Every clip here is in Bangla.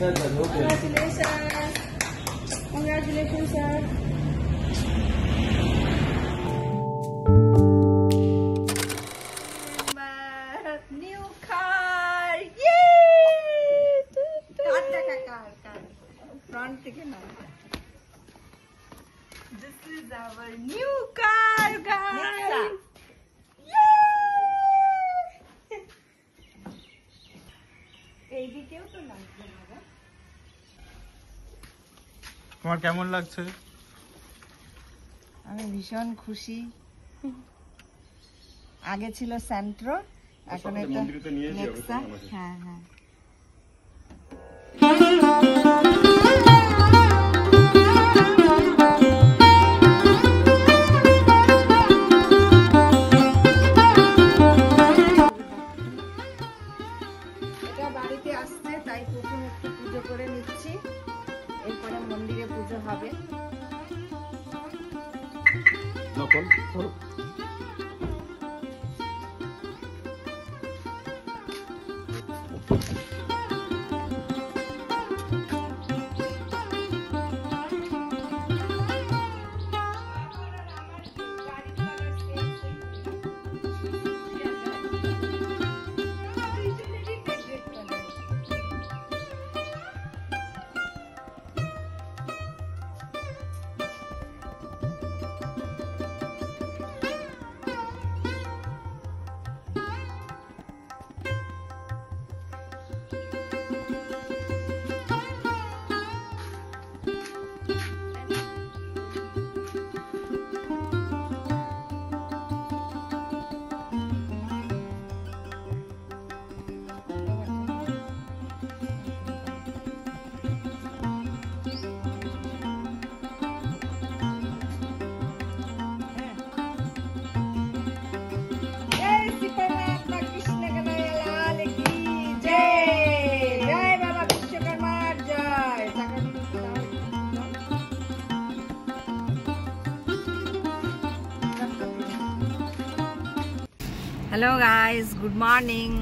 Congratulations, sir. New car! Yay! Car. Front থেকে না। This is our new car, guys. এইদিকেও তো লাগবে না। তোমার কেমন লাগছে? আমি ভীষণ খুশি। আগে ছিল সেন্ট্রো, এখন এটা নেক্সা। হ্যাঁ হ্যাঁ। এটা বাড়িতে আসছে, তাই প্রথম একটু পুজো করে নিচ্ছি, এরপরে মন্দিরে পুজো হবে। Hello guys, good morning.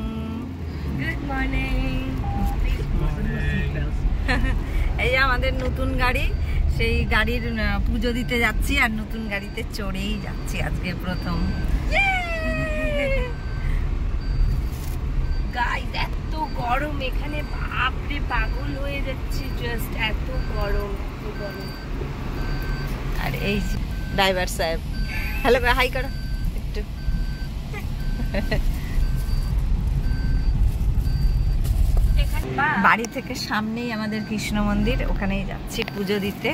Good morning. এই যে আমাদের নতুন গাড়ি, সেই গাড়ির পুজো দিতে যাচ্ছি আর নতুন গাড়িতে চড়েই যাচ্ছি আজকে প্রথম। গাইস এত গরম এখানে, বাপরে পাগল হয়ে যাচ্ছি, জাস্ট এত গরম। আর এই ড্রাইভার সাহেব, হ্যালো হাই করো একটু। বাড়ি থেকে সামনেই আমাদের কৃষ্ণ মন্দির, ওখানেই যাচ্ছি পুজো দিতে।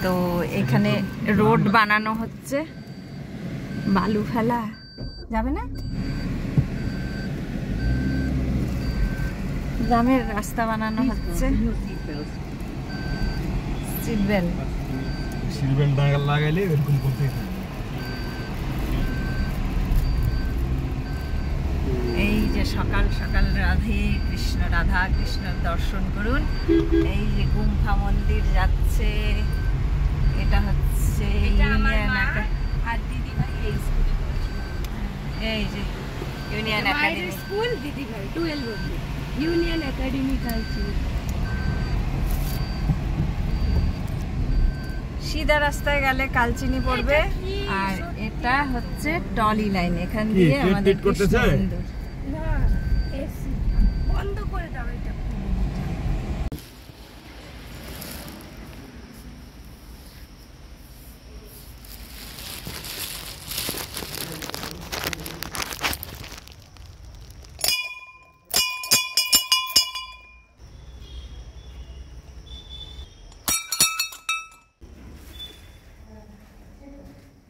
তো এখানে রোড বানানো হচ্ছে, বালু ফেলা যাবে না, গ্রামের রাস্তা বানানো হচ্ছে। সিট বেল্ট লাগাইলে এরকম করতে। এই যে সকাল সকাল রাধা কৃষ্ণ দর্শন করুন। এই যে গুম্ফা মন্দির যাচ্ছে, এটা হচ্ছে এই যে ইউনিয়ন একাডেমি স্কুল, দিদিভাই 12 অবধি ইউনিয়ন একাডেমি কালচিনি। সিধা রাস্তায় গেলে কালচিনি পড়বে, আর এটা হচ্ছে টলি লাইন, এখান দিয়ে আমাদের কৃষ্ণ মন্দির। বন্ধ করে দাও এটা।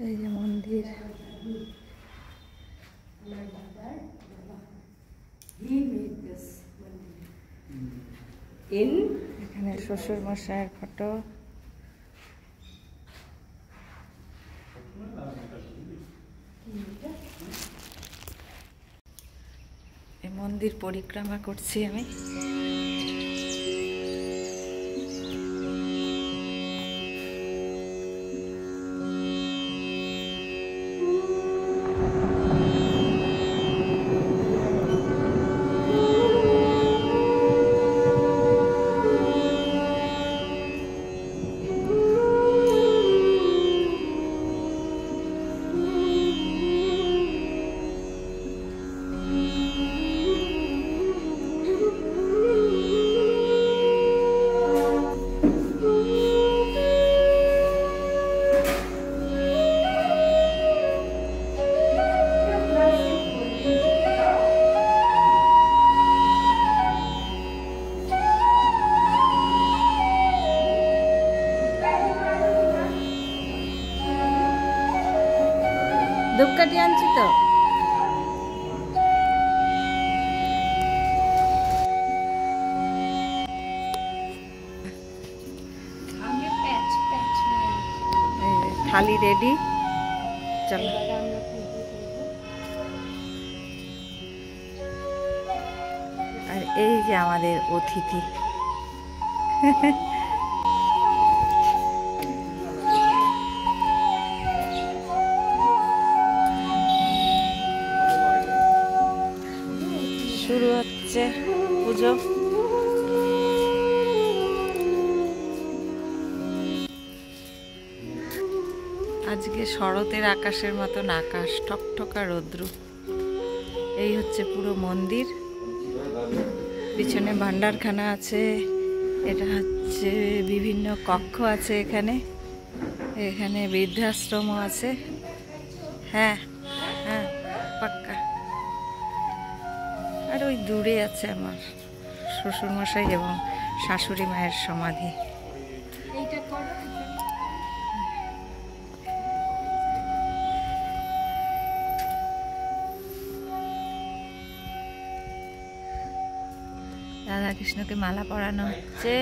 এই যে মন্দির, এখানে শ্বশুর মশাইয়ের ফটো। এই মন্দির পরিক্রমা করছি আমি। ধূপকাঠি আনছি তো। থালি রেডি, চলো। আর এই যে আমাদের অতিথি, শুরু হচ্ছে পুজো। আজকে শরতের আকাশের মতন আকাশ, ঠকঠকা রৌদ্র। এই হচ্ছে পুরো মন্দির, পিছনে ভান্ডারখানা আছে, এটা হচ্ছে বিভিন্ন কক্ষ আছে এখানে, এখানে বৃদ্ধাশ্রমও আছে। হ্যাঁ হ্যাঁ পাক্কা। আর ওই দূরে আছে আমার শ্বশুরমশাই এবং শাশুড়ি মায়ের সমাধি। রাধা কৃষ্ণকে মালা পরানো হচ্ছে।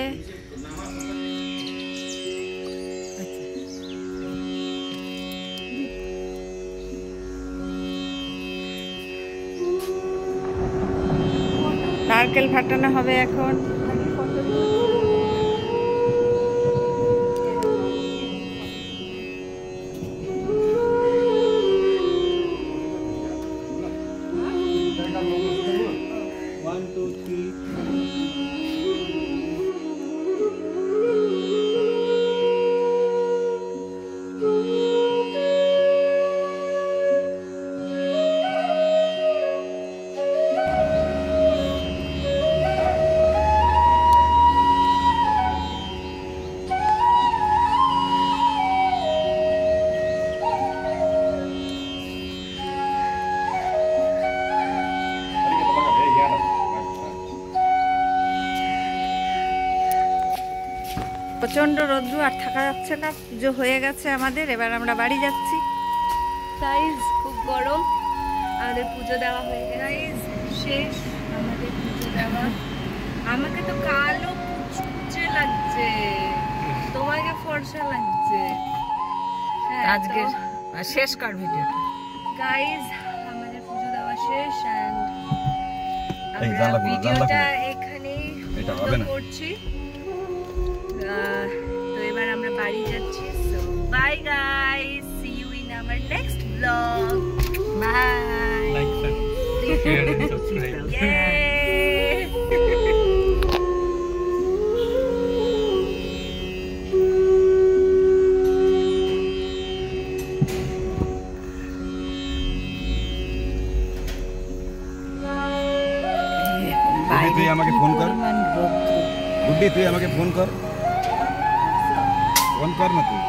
নারকেল ফাটানো হবে এখন। প্রচন্ড রোদ্দু, আর থাকা যাচ্ছে না। পুজো হয়ে গেছে আমাদের, এবার আমরা বাড়ি যাচ্ছি। গাইস খুব গরম, আমাদের পুজো দেওয়া হয়ে গেছে। গাইস শেষ আমাদের পুজো দেওয়া। আমাকে তো কালো কুচকুচে লাগছে, তোমাকে ফর্সা লাগছে। আজকে শেষ কর ভিডিওটা। গাইস আমাদের পুজো দেওয়া শেষ, এন্ড এই আমরা জানলা খুলো, ভিডিওটা এখানেই এটা হবে না। করছি। তো এবার আমরা বাড়ি যাচ্ছি। So bye guys, see you in our next blog. Bye. Like, share and subscribe. তুই আমাকে ফোন কর। গুড্ডি তুই আমাকে ফোন কর, ফোন কর না তুই।